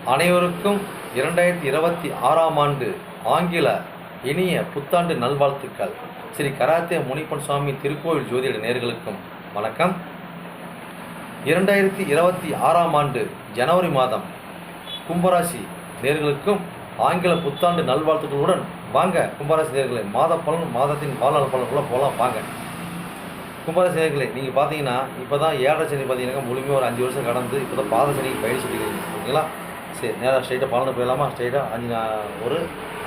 அனைவருக்கும் 2026ஆம் ஆண்டு ஆங்கில இனிய புத்தாண்டு நல்வாழ்த்துக்கள். ஸ்ரீ கராத்தே முனிப்பன் சுவாமி திருக்கோவில் ஜோதிட நேயர்களுக்கும் வணக்கம். 2026ஆம் ஆண்டு ஜனவரி மாதம் கும்பராசி நேயர்களுக்கும் ஆங்கில புத்தாண்டு நல்வாழ்த்துக்களுடன் வாங்க கும்பராசி நேயர்களே, மாதத்தின் வாழ்நாள் பலனுக்குள்ளே போகலாம் வாங்க. கும்பராசி நேயர்களே, நீங்கள் பார்த்தீங்கன்னா இப்போ தான் 7.5 சனி பார்த்தீங்கன்னா முழுமையாக ஒரு 5 வருஷம் கடந்து இப்போ தான் பாத சனிக்கு பயிற்சி பண்ணிக்கிறீங்க, ஓகேங்களா? சரி, நேராக ஸ்ட்ரைட்டாக பலனை போயிடலாமா? ஸ்ட்ரைட்டாக ஒரு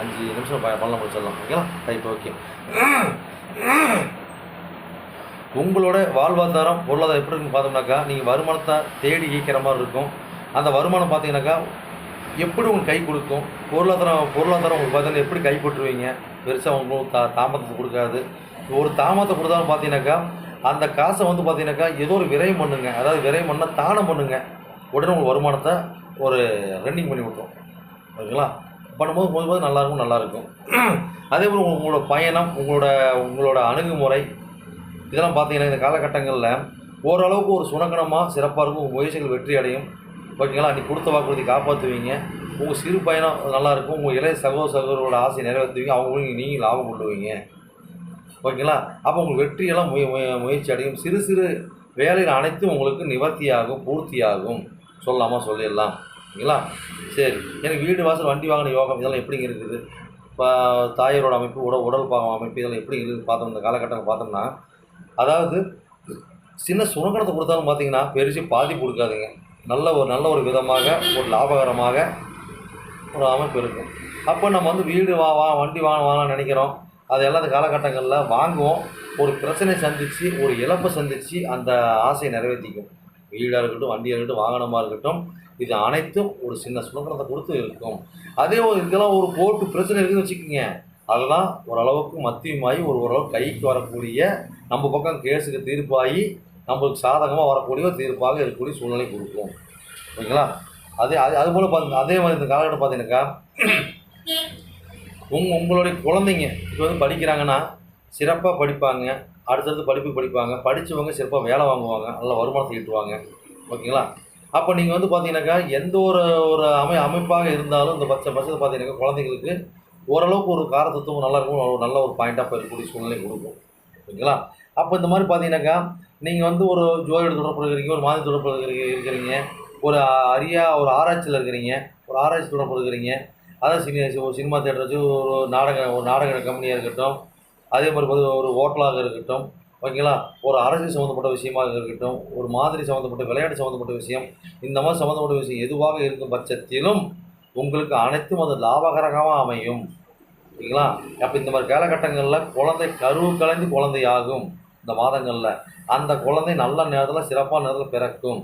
5 நிமிஷம் பலனை முடிச்சிடலாம், ஓகேங்களா? Right, okay. உங்களோட வாழ்வாதாரம் பொருளாதாரம் எப்படி இருக்குன்னு பார்த்தோம்னாக்கா, நீங்கள் வருமானத்தை தேடி ஈக்கிற மாதிரி இருக்கும். அந்த வருமானம் பார்த்தீங்கன்னாக்கா எப்படி உங்களுக்கு கை கொடுக்கும். பொருளாதாரம் உங்களுக்கு பார்த்தீங்கன்னா எப்படி கைப்பற்றுவீங்க, பெருசாக உங்களுக்கு தாமதத்தை கொடுக்காது. ஒரு தாமதத்தை கொடுத்தாலும் பார்த்தீங்கன்னாக்கா அந்த காசை வந்து பார்த்தீங்கன்னாக்கா ஏதோ ஒரு விரயம் பண்ணுங்க, அதாவது விரயம் பண்ணால் தானம் பண்ணுங்க, உடனே உங்கள் வருமானத்தை ஒரு ரன்னிங் பண்ணி விட்டுரும், ஓகேங்களா? பண்ணும்போது நல்லாயிருக்கும். அதே போல் உங்களோட பயணம், உங்களோட அணுகுமுறை இதெல்லாம் பார்த்தீங்கன்னா இந்த காலகட்டங்களில் ஓரளவுக்கு ஒரு சுணக்கணமாக சிறப்பாக இருக்கும். உங்கள் முயற்சிகள் வெற்றி அடையும், ஓகேங்களா? நீ கொடுத்த வாக்குறுதி காப்பாற்றுவீங்க. உங்கள் சிறு பயணம் நல்லாயிருக்கும். உங்கள் இளைய சகோதரர்களோட ஆசையை நிறைவேற்றுவீங்க. அவங்களுக்கு நீங்கள் லாபம் கொண்டுவீங்க, ஓகேங்களா? அப்போ உங்களுக்கு வெற்றியெல்லாம் முயற்சி அடையும். சிறு சிறு வேலைகள் அனைத்தும் உங்களுக்கு நிவர்த்தியாகும், பூர்த்தியாகும். சொல்லிடலாம், ஓகேங்களா? சரி, எனக்கு வீடு வாசல் வண்டி வாகன யோகம் இதெல்லாம் எப்படிங்க இருக்குது? இப்போ தாயரோட அமைப்பு, உடல் பாகம் அமைப்பு இதெல்லாம் எப்படி இருக்குது பார்த்தோம். இந்த காலகட்டங்கள் பார்த்தோம்னா, அதாவது சின்ன சுரங்கணத்தை கொடுத்தாலும் பார்த்தீங்கன்னா பெருசு பாதிப்பு கொடுக்காதுங்க. நல்ல ஒரு விதமாக ஒரு லாபகரமாக ஒரு அமைப்பு இருக்கும். அப்போ நம்ம வந்து வீடு வண்டி வாங்கலாம்னு நினைக்கிறோம். அது எல்லா காலகட்டங்களில் வாங்குவோம். ஒரு பிரச்சனை சந்தித்து, ஒரு இழப்பை சந்தித்து அந்த ஆசையை நிறைவேற்றிக்கும். வீடாக இருக்கட்டும், வண்டியாக இருக்கட்டும், வாகனமாக இருக்கட்டும், இது அனைத்தும் ஒரு சின்ன சுதந்திரத்தை கொடுத்து இருக்கும். அதே இதெல்லாம் ஒரு கோர்ட்டு பிரச்சனை இருக்குதுன்னு வச்சுக்கோங்க, அதெல்லாம் ஓரளவுக்கு மத்தியமாகி ஓரளவுக்கு கைக்கு வரக்கூடிய, நம்ம பக்கம் கேஸுக்கு தீர்ப்பாகி நம்மளுக்கு சாதகமாக வரக்கூடிய ஒரு தீர்ப்பாக இருக்கக்கூடிய சூழ்நிலை கொடுக்கும், ஓகேங்களா? அதுபோல் அதே மாதிரி இந்த காலகட்டம் பார்த்தீங்கன்னாக்கா உங்களுடைய குழந்தைங்க இப்போ வந்து படிக்கிறாங்கன்னா சிறப்பாக படிப்பாங்க, அடுத்தடுத்து படிப்பாங்க. படித்தவங்க சிறப்பாக வேலை வாங்குவாங்க, நல்ல வருமானத்தை ஈட்டுவாங்க, ஓகேங்களா? அப்போ நீங்கள் வந்து பார்த்தீங்கன்னாக்கா எந்த ஒரு அமைப்பாக இருந்தாலும் இந்த பட்சத்தை பார்த்தீங்கன்னாக்கா குழந்தைங்களுக்கு ஓரளவுக்கு ஒரு காரத்தத்துவம் நல்லாயிருக்கும், நல்ல ஒரு பாயிண்டாக இருக்கக்கூடிய சூழ்நிலை கொடுக்கும், ஓகேங்களா? அப்போ இந்த மாதிரி பார்த்தீங்கன்னாக்கா நீங்கள் வந்து ஒரு ஜோதிட தொடர்பு இருக்கிறீங்க, ஒரு மாதிரி தொடர்பு இருக்கிறீங்க, ஒரு ஆராய்ச்சியில் இருக்கிறீங்க, ஒரு ஆராய்ச்சி தொடர்பு இருக்கிறீங்க. அதாவது ஒரு சினிமா தேட்டர் வச்சு ஒரு நாடக கம்பெனியாக இருக்கட்டும், அதே மாதிரி ஒரு ஹோட்டலாக இருக்கட்டும், ஓகேங்களா? ஒரு அரசியல் சம்மந்தப்பட்ட விஷயமாக இருக்கட்டும், ஒரு மாதிரி சம்மந்தப்பட்ட விளையாட்டு சம்மந்தப்பட்ட விஷயம், இந்த மாதிரி சம்மந்தப்பட்ட விஷயம் எதுவாக இருக்கும் பட்சத்திலும் உங்களுக்கு அனைத்தும் அது லாபகரமாக அமையும், ஓகேங்களா? அப்போ இந்த மாதிரி காலகட்டங்களில் குழந்தை கருவு கலைந்து குழந்தையாகும். இந்த மாதங்களில் அந்த குழந்தை நல்ல நேரத்தில் சிறப்பான நேரத்தில் பிறக்கும்,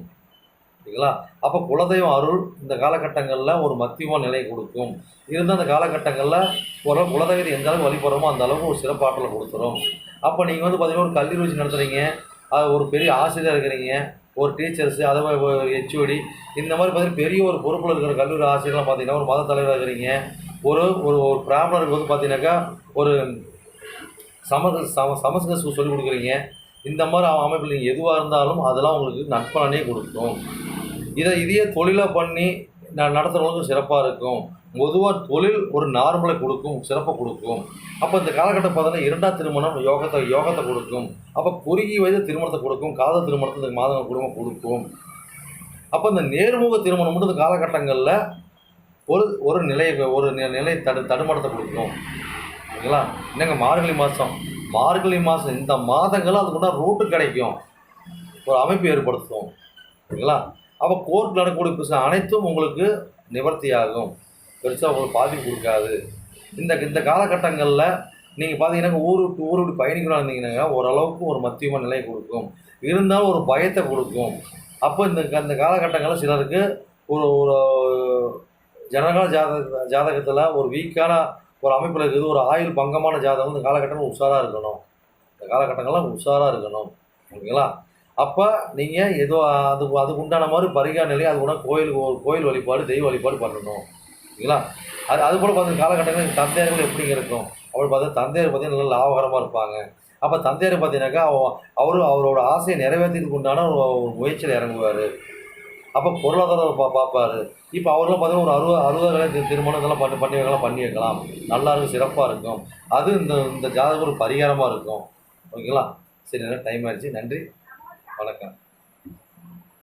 ஓகேங்களா? அப்போ குலதெய்வம் அருள் இந்த காலகட்டங்களில் ஒரு மத்தியமான நிலை கொடுக்கும். இருந்தால் அந்த காலகட்டங்களில் ஒரு குலதெய்வத்தை எந்த அளவுக்கு வழிபடுறோமோ அந்த அளவுக்கு ஒரு சிறப்பாற்றலை கொடுத்துரும். அப்போ நீங்கள் வந்து பார்த்தீங்கன்னா ஒரு கல்லூரி வச்சு நடத்துகிறீங்க, அது ஒரு பெரிய ஆசிரியராக இருக்கிறீங்க, ஒரு டீச்சர்ஸு, அதே மாதிரி ஹெச்ஓடி, இந்த மாதிரி பார்த்தீங்கன்னா பெரிய ஒரு பொறுப்பில் இருக்கிற கல்லூரி ஆசிரியர்லாம் பார்த்தீங்கன்னா ஒரு மத தலைவராக இருக்கிறீங்க, ஒரு ஒரு பிராமணருக்கு வந்து பார்த்தீங்கன்னாக்கா ஒரு சமஸ்கிருத சொல்லிக் கொடுக்குறீங்க. இந்த மாதிரி அமைப்பில் நீங்கள் எதுவாக இருந்தாலும் அதெல்லாம் உங்களுக்கு நற்பலனே கொடுக்கும். இதையே தொழிலாக பண்ணி நடத்துகிறவங்களுக்கும் சிறப்பாக இருக்கும். பொதுவாக தொழில் ஒரு நார்மலை கொடுக்கும், சிறப்பாக கொடுக்கும். அப்போ இந்த காலகட்டம் பார்த்தோன்னா 2ஆம் திருமணம் யோகத்தை கொடுக்கும். அப்போ குறுகிய வயது திருமணத்தை கொடுக்கும், காதல் திருமணத்தை இந்த மாதங்கள் குடும்பம் கொடுக்கும். அப்போ இந்த நேர்முக திருமணம் மட்டும் இந்த காலகட்டங்களில் ஒரு நிலை தடுமாற்றத்தை கொடுக்கும், ஓகேங்களா? என்னங்க மார்கழி மாதம் இந்த மாதங்களும் அதுக்குன்னா ரூட்டு கிடைக்கும், ஒரு அமைப்பு ஏற்படுத்தும், ஓகேங்களா? அப்போ கோர்ட் நடக்கக்கூடிய பிரச்சனை அனைத்தும் உங்களுக்கு நிவர்த்தியாகும், பெருசாக உங்களுக்கு பாதிப்பு கொடுக்காது. இந்த காலகட்டங்களில் நீங்கள் பார்த்தீங்கன்னா ஊர் விட்டு பயணிக்கணும் இருந்தீங்கன்னா ஓரளவுக்கு ஒரு மத்தியமான நிலையை கொடுக்கும், இருந்தாலும் ஒரு பயத்தை கொடுக்கும். அப்போ இந்த காலகட்டங்களில் சிலருக்கு ஒரு ஜனகால ஜாதகத்தில் ஒரு வீக்கான ஒரு அமைப்பில் இருக்குது, ஒரு ஆயுள் பங்கமான ஜாதகம் இந்த காலகட்டங்கள் உஷாராக இருக்கணும், இந்த காலகட்டங்கள்லாம் உஷாராக இருக்கணும், ஓகேங்களா? அப்போ நீங்கள் ஏதோ அதுக்கு உண்டான மாதிரி பரிகார நிலை, அது கூட கோயில் வழிபாடு, தெய்வ வழிபாடு பண்ணணும், ஓகேங்களா? அதுபோல் பார்த்து காலகட்டங்கள் தந்தையர்கள் எப்படிங்க இருக்கும் அப்படி பார்த்தா தந்தையர் பார்த்தீங்கன்னா நல்லா லாபகரமாக இருப்பாங்க. அப்போ தந்தையர் பார்த்தீங்கன்னாக்கா அவரோட ஆசையை நிறைவேற்றிக்கு உண்டான ஒரு முயற்சியில் இறங்குவார், அப்போ பொருளாதாரம் பார்ப்பாரு. இப்போ அவர்லாம் பார்த்தீங்கன்னா ஒரு 60 கல்யாணம் திருமணம் இதெல்லாம் பண்ணி வைக்கலாம். நல்லா இருக்கும், சிறப்பாக இருக்கும். அது இந்த ஜாதகம் ஒரு பரிகாரமாக இருக்கும். ஓகேங்களா? சரி, டைம் ஆயிடுச்சு. நன்றி, வணக்கம்.